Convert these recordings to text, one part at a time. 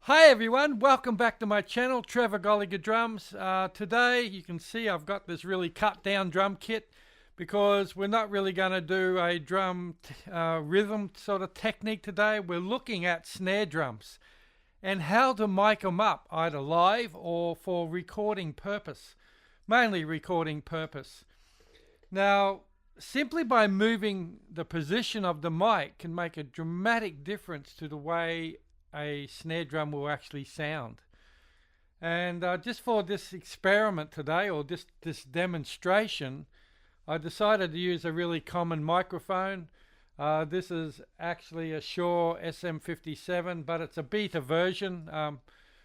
Hi everyone, welcome back to my channel, Trevor Golliger Drums. Today you can see I've got this really cut down drum kit because we're not really going to do a drum rhythm sort of technique today. We're looking at snare drums and how to mic them up either live or for recording purpose, mainly recording purpose. Now, simply by moving the position of the mic can make a dramatic difference to the way a snare drum will actually sound. And just for this experiment today, or this demonstration, I decided to use a really common microphone. This is actually a Shure SM57, but it's a beta version.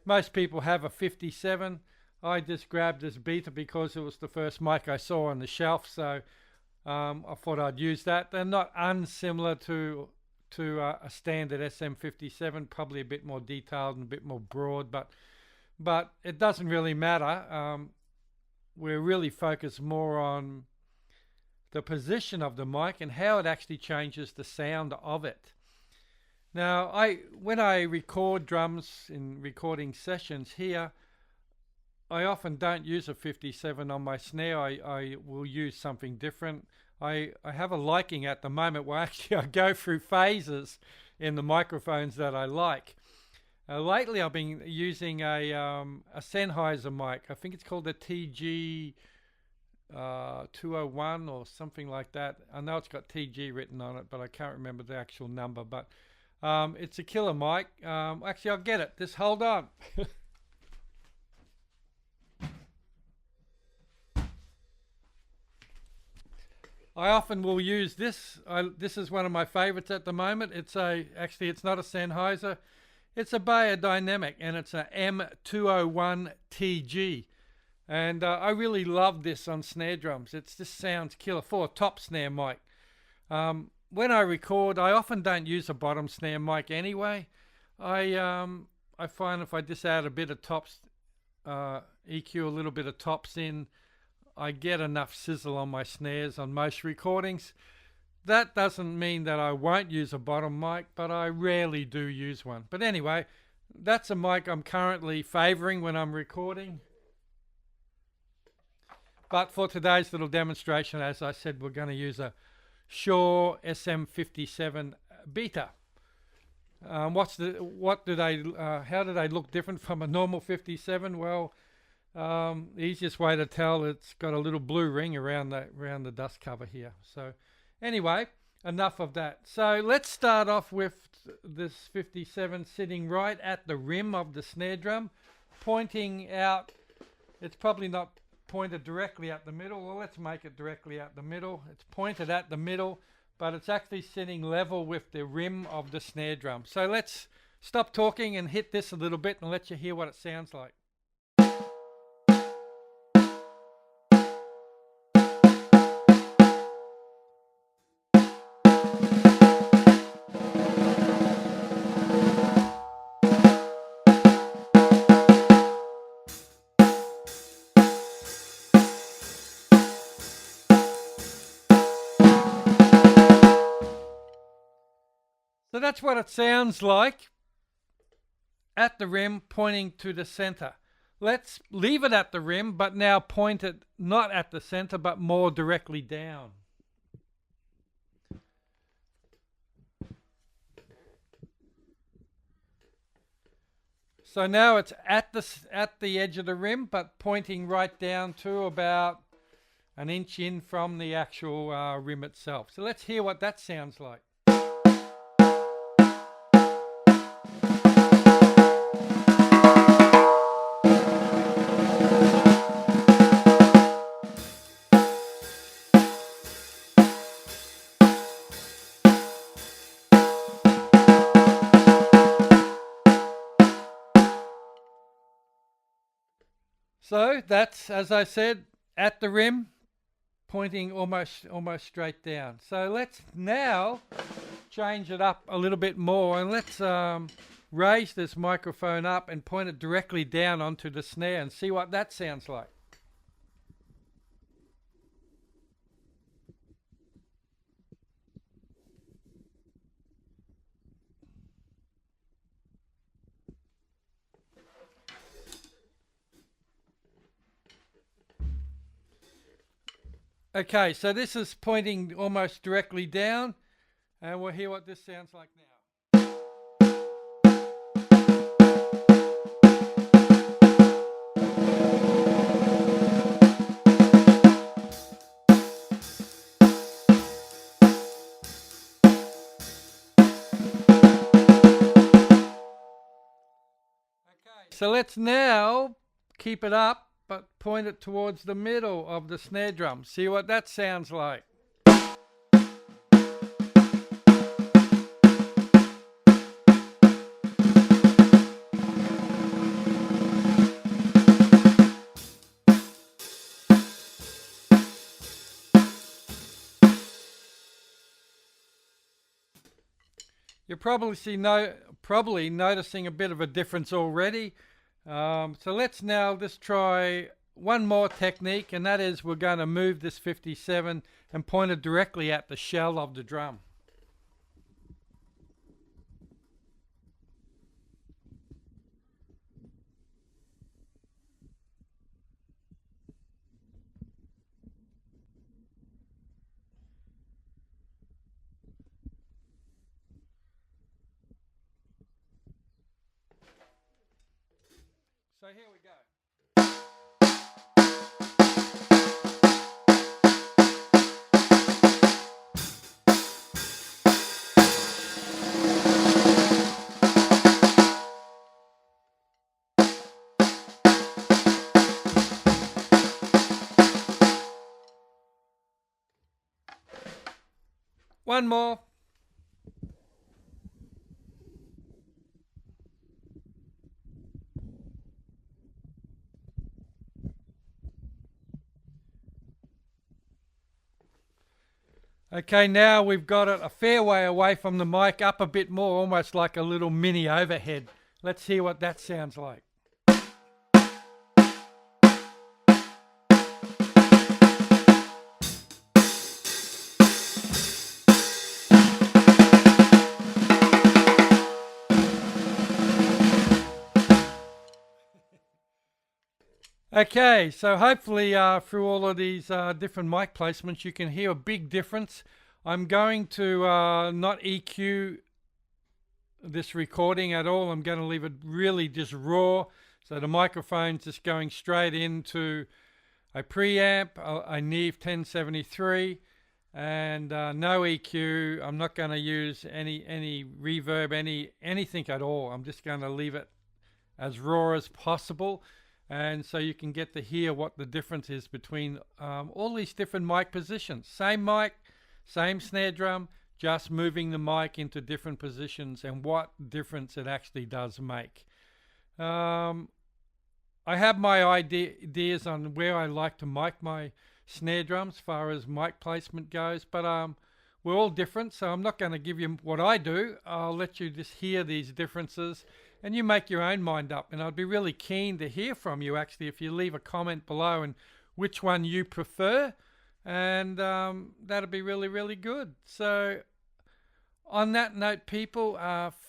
Most people have a 57. I just grabbed this beta because it was the first mic I saw on the shelf, so I thought I'd use that. They're not unsimilar to a standard SM57, probably a bit more detailed and a bit more broad, but it doesn't really matter. We're really focused more on the position of the mic and how it actually changes the sound of it. Now, when I record drums in recording sessions here, I often don't use a 57 on my snare. I will use something different. I have a liking at the moment where actually I go through phases in the microphones that I like. Lately I've been using a Sennheiser mic. I think it's called the TG 201 or something like that. I know it's got TG written on it, but I can't remember the actual number. But it's a killer mic. Actually, I'll get it. Just hold on. I often will use this. This is one of my favorites at the moment. Actually it's not a Sennheiser. It's a Beyerdynamic and it's a M201 TG. And I really love this on snare drums. This sounds killer for a top snare mic. When I record, I often don't use a bottom snare mic anyway. I find if I just add a bit of tops, EQ a little bit of tops in, I get enough sizzle on my snares on most recordings. That doesn't mean that I won't use a bottom mic, but I rarely do use one. But anyway, that's a mic I'm currently favoring when I'm recording. But for today's little demonstration, as I said, we're going to use a Shure SM57 beta. How do they look different from a normal 57? Well, the easiest way to tell, it's got a little blue ring around the dust cover here. So anyway, enough of that. So let's start off with this 57 sitting right at the rim of the snare drum, pointing out. It's probably not pointed directly at the middle. Well, let's make it directly at the middle. It's pointed at the middle, but it's actually sitting level with the rim of the snare drum. So let's stop talking and hit this a little bit and let you hear what it sounds like. So that's what it sounds like at the rim, pointing to the center. Let's leave it at the rim, but now point it not at the center, but more directly down. So now it's at the edge of the rim, but pointing right down to about an inch in from the actual rim itself. So let's hear what that sounds like. So that's, as I said, at the rim, pointing almost straight down. So let's now change it up a little bit more, and let's raise this microphone up and point it directly down onto the snare and see what that sounds like. Okay, so this is pointing almost directly down, and we'll hear what this sounds like now. Okay, so let's now keep it up, but point it towards the middle of the snare drum. See what that sounds like. You're probably noticing a bit of a difference already. So let's now just try one more technique, and that is we're going to move this 57 and point it directly at the shell of the drum. So here we go. One more. Okay, now we've got it a fair way away from the mic, up a bit more, almost like a little mini overhead. Let's hear what that sounds like. Okay, so hopefully through all of these different mic placements you can hear a big difference. I'm going to not EQ this recording at all. I'm going to leave it really just raw, so the microphone's just going straight into a preamp, a Neve 1073, and no EQ. I'm not going to use any reverb, anything at all. I'm just going to leave it as raw as possible. And so you can get to hear what the difference is between all these different mic positions. Same mic, same snare drum, just moving the mic into different positions and what difference it actually does make. I have my ideas on where I like to mic my snare drums as far as mic placement goes, but we're all different, so I'm not going to give you what I do. I'll let you just hear these differences and you make your own mind up. And I'd be really keen to hear from you, actually, if you leave a comment below and which one you prefer, and that'd be really, really good. So on that note, people,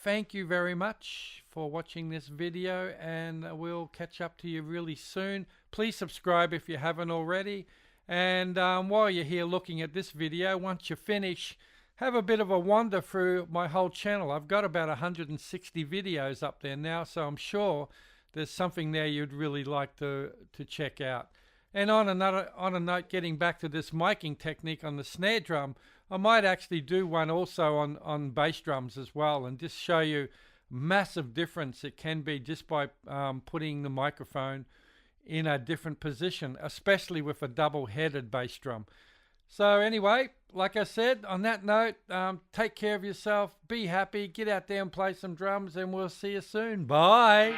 thank you very much for watching this video, and we'll catch up to you really soon. Please subscribe if you haven't already. And while you're here looking at this video, once you finish, have a bit of a wander through my whole channel. I've got about 160 videos up there now, so I'm sure there's something there you'd really like to check out. And on a note, getting back to this miking technique on the snare drum, I might actually do one also on bass drums as well, and just show you massive difference it can be just by putting the microphone in a different position, especially with a double-headed bass drum. So anyway, like I said, on that note, take care of yourself, be happy, get out there and play some drums, and we'll see you soon. Bye.